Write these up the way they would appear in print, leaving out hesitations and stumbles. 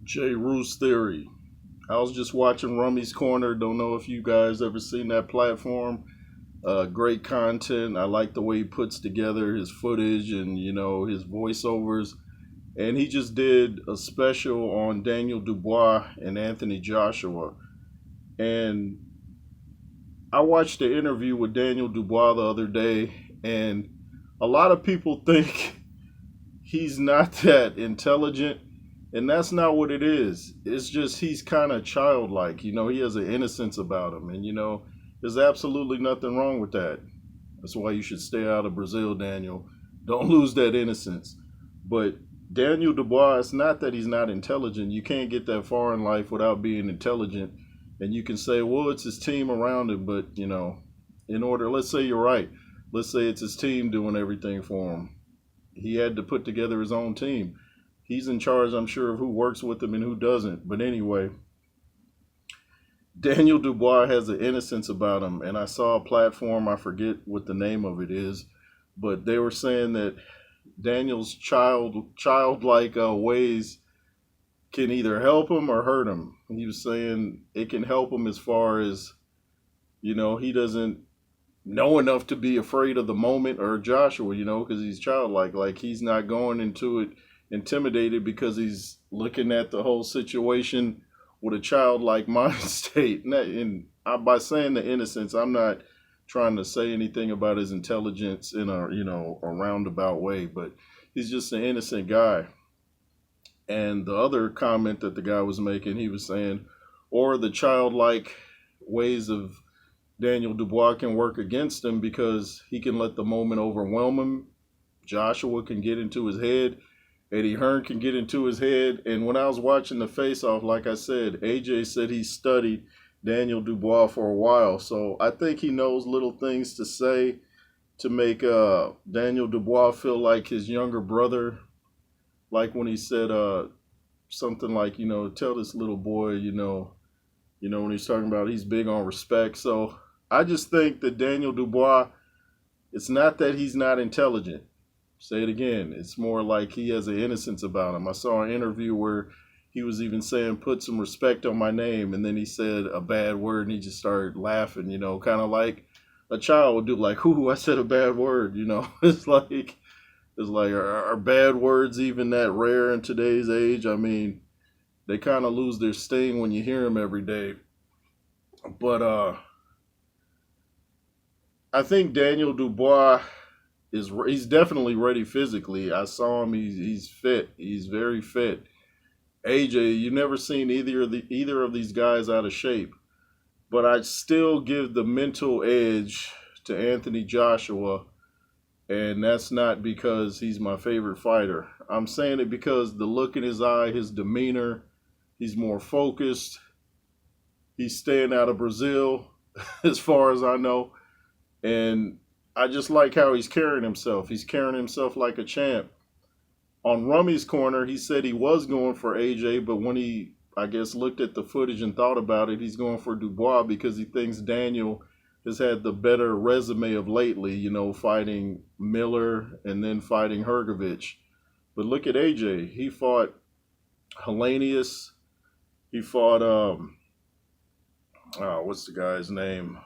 J. Roos Theory. I was just watching Rummy's Corner. Don't know if you guys ever seen that platform. Great content. I like the way he puts together his footage and his voiceovers. And he just did a special on Daniel Dubois and Anthony Joshua. And I watched the interview with Daniel Dubois the other day, and a lot of people think he's not that intelligent, and that's not what it is. It's just he's kind of childlike. He has an innocence about him, and there's absolutely nothing wrong with that. That's why you should stay out of Brazil, Daniel. Don't lose that innocence. But Daniel Dubois, it's not that he's not intelligent. You can't get that far in life without being intelligent. And you can say, well, it's his team around him, but in order, let's say you're right. Let's say it's his team doing everything for him. He had to put together his own team. He's in charge, I'm sure, of who works with him and who doesn't. But anyway, Daniel Dubois has an innocence about him. And I saw a platform, I forget what the name of it is, but they were saying that Daniel's childlike ways can either help him or hurt him. He was saying it can help him as far as, he doesn't know enough to be afraid of the moment, or Joshua, because he's childlike. Like, he's not going into it intimidated because he's looking at the whole situation with a childlike mind state. And by saying the innocence, I'm not trying to say anything about his intelligence in a roundabout way, but he's just an innocent guy. And the other comment that the guy was making, he was saying, or the childlike ways of Daniel Dubois can work against him because he can let the moment overwhelm him. Joshua can get into his head. Eddie Hearn can get into his head. And when I was watching the face-off, like I said, AJ said he studied Daniel Dubois for a while. So I think he knows little things to say to make Daniel Dubois feel like his younger brother. Like when he said something like, tell this little boy, when he's talking about he's big on respect. So I just think that Daniel Dubois, it's not that he's not intelligent. Say it again. It's more like he has an innocence about him. I saw an interview where he was even saying, put some respect on my name. And then he said a bad word and he just started laughing, kind of like a child would do, like, ooh, I said a bad word, It's like, are bad words even that rare in today's age? I mean, they kind of lose their sting when you hear them every day. But I think Daniel Dubois he's definitely ready physically. I saw him. He's fit. He's very fit. AJ, you never seen either of these guys out of shape. But I still give the mental edge to Anthony Joshua. And that's not because he's my favorite fighter. I'm saying it because the look in his eye, his demeanor, he's more focused. He's staying out of Brazil, as far as I know. And I just like how he's carrying himself. He's carrying himself like a champ. On Rummy's Corner, he said he was going for AJ, but when he, I guess, looked at the footage and thought about it, he's going for Dubois because he thinks Daniel has had the better resume of lately, fighting Miller and then fighting Hrgovic. But look at AJ. He fought Hellenius. He fought, what's the guy's name?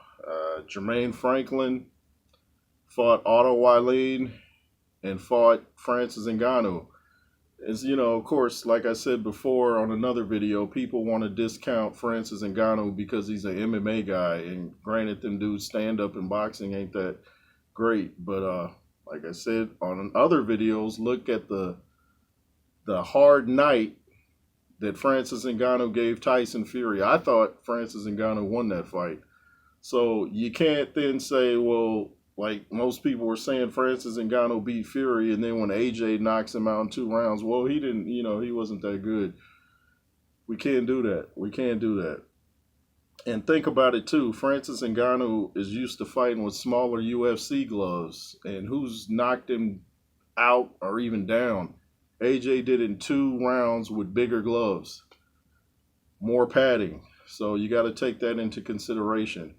Jermaine Franklin. Fought Otto Wylene and fought Francis Ngannou. As of course, like I said before on another video, people want to discount Francis Ngannou because he's an MMA guy. And granted, them dudes stand up in boxing ain't that great. But like I said on other videos, look at the hard night that Francis Ngannou gave Tyson Fury. I thought Francis Ngannou won that fight. So you can't then say, well, like most people were saying, Francis Ngannou beat Fury, and then when AJ knocks him out in 2 rounds, well, he didn't, he wasn't that good. We can't do that. We can't do that. And think about it too. Francis Ngannou is used to fighting with smaller UFC gloves, and who's knocked him out or even down? AJ did it in 2 rounds with bigger gloves, more padding. So you got to take that into consideration.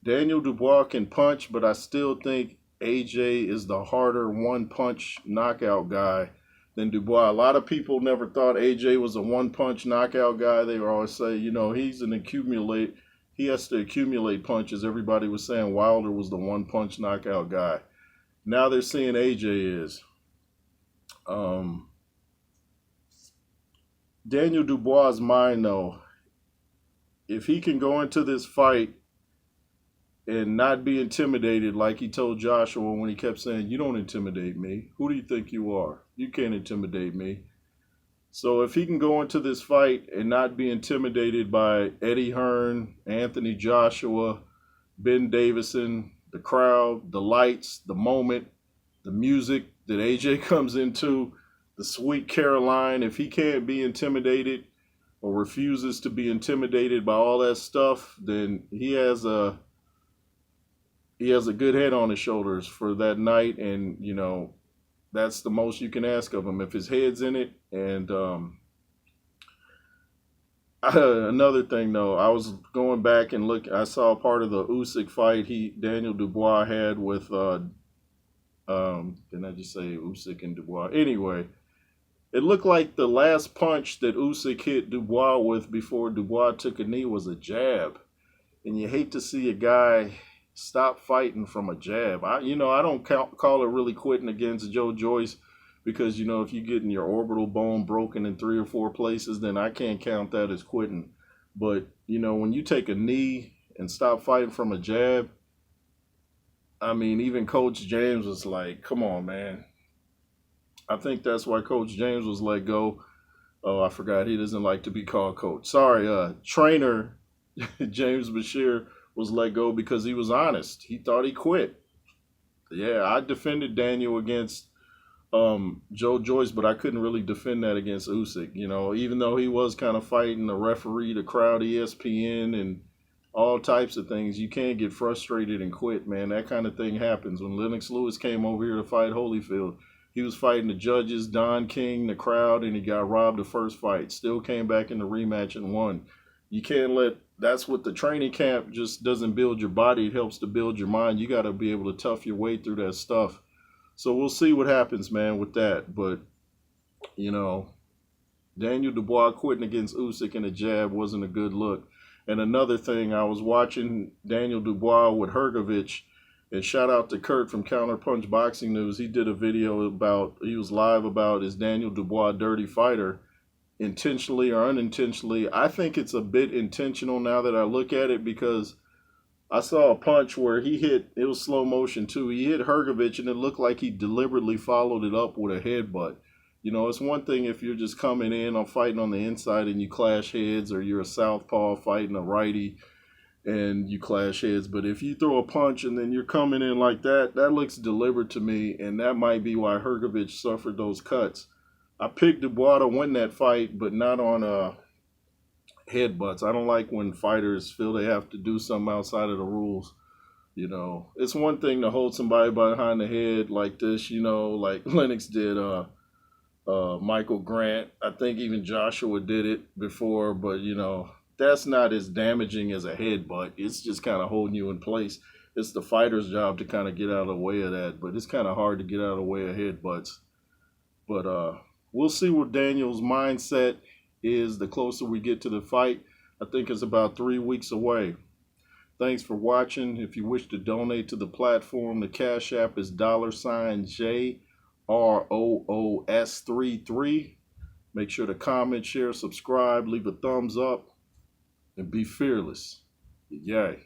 Daniel Dubois can punch, but I still think AJ is the harder one-punch knockout guy than Dubois. A lot of people never thought AJ was a one punch knockout guy. They would always say, you know, he has to accumulate punches. Everybody was saying Wilder was the one punch knockout guy. Now they're seeing AJ is. Daniel Dubois' mind, though, if he can go into this fight and not be intimidated like he told Joshua when he kept saying, you don't intimidate me. Who do you think you are? You can't intimidate me. So if he can go into this fight and not be intimidated by Eddie Hearn, Anthony Joshua, Ben Davison, the crowd, the lights, the moment, the music that AJ comes into, the sweet Caroline, if he can't be intimidated or refuses to be intimidated by all that stuff, then he has a good head on his shoulders for that night. And, you know, that's the most you can ask of him if his head's in it. And another thing, though, I was going back and I saw part of the Usyk fight Daniel Dubois had with, didn't I just say Usyk and Dubois? Anyway, it looked like the last punch that Usyk hit Dubois with before Dubois took a knee was a jab. And you hate to see a guy stop fighting from a jab. I don't call it really quitting against Joe Joyce because, you know, if you get in your orbital bone broken in 3 or 4 places, then I can't count that as quitting. But, you know, when you take a knee and stop fighting from a jab, I mean, even Coach James was like, come on, man. I think that's why Coach James was let go. Oh, I forgot he doesn't like to be called coach. Sorry, trainer James Bashir was let go because he was honest. He thought he quit. Yeah, I defended Daniel against Joe Joyce, but I couldn't really defend that against Usyk. You know, even though he was kind of fighting the referee, the crowd, ESPN, and all types of things, you can't get frustrated and quit, man. That kind of thing happens. When Lennox Lewis came over here to fight Holyfield, he was fighting the judges, Don King, the crowd, and he got robbed the first fight. Still came back in the rematch and won. You can't that's what the training camp just doesn't build your body. It helps to build your mind. You got to be able to tough your way through that stuff. So we'll see what happens, man, with that. But, you know, Daniel Dubois quitting against Usyk in a jab wasn't a good look. And another thing, I was watching Daniel Dubois with Hrgovic, and shout out to Kurt from Counterpunch Boxing News. He did a video he was live about, is Daniel Dubois a dirty fighter, intentionally or unintentionally? I think it's a bit intentional now that I look at it, because I saw a punch where it was slow motion too. He hit Hrgovic and it looked like he deliberately followed it up with a headbutt. You know, it's one thing if you're just coming in on fighting on the inside and you clash heads, or you're a southpaw fighting a righty and you clash heads. But if you throw a punch and then you're coming in like that, that looks deliberate to me, and that might be why Hrgovic suffered those cuts. I picked Dubois to win that fight, but not on headbutts. I don't like when fighters feel they have to do something outside of the rules. You know, it's one thing to hold somebody behind the head like this, you know, like Lennox did Michael Grant. I think even Joshua did it before, but, you know, that's not as damaging as a headbutt. It's just kind of holding you in place. It's the fighter's job to kind of get out of the way of that, but it's kind of hard to get out of the way of headbutts. But we'll see what Daniel's mindset is the closer we get to the fight. I think it's about 3 weeks away. Thanks for watching. If you wish to donate to the platform, the Cash App is $JROOS33. Make sure to comment, share, subscribe, leave a thumbs up, and be fearless. Yay.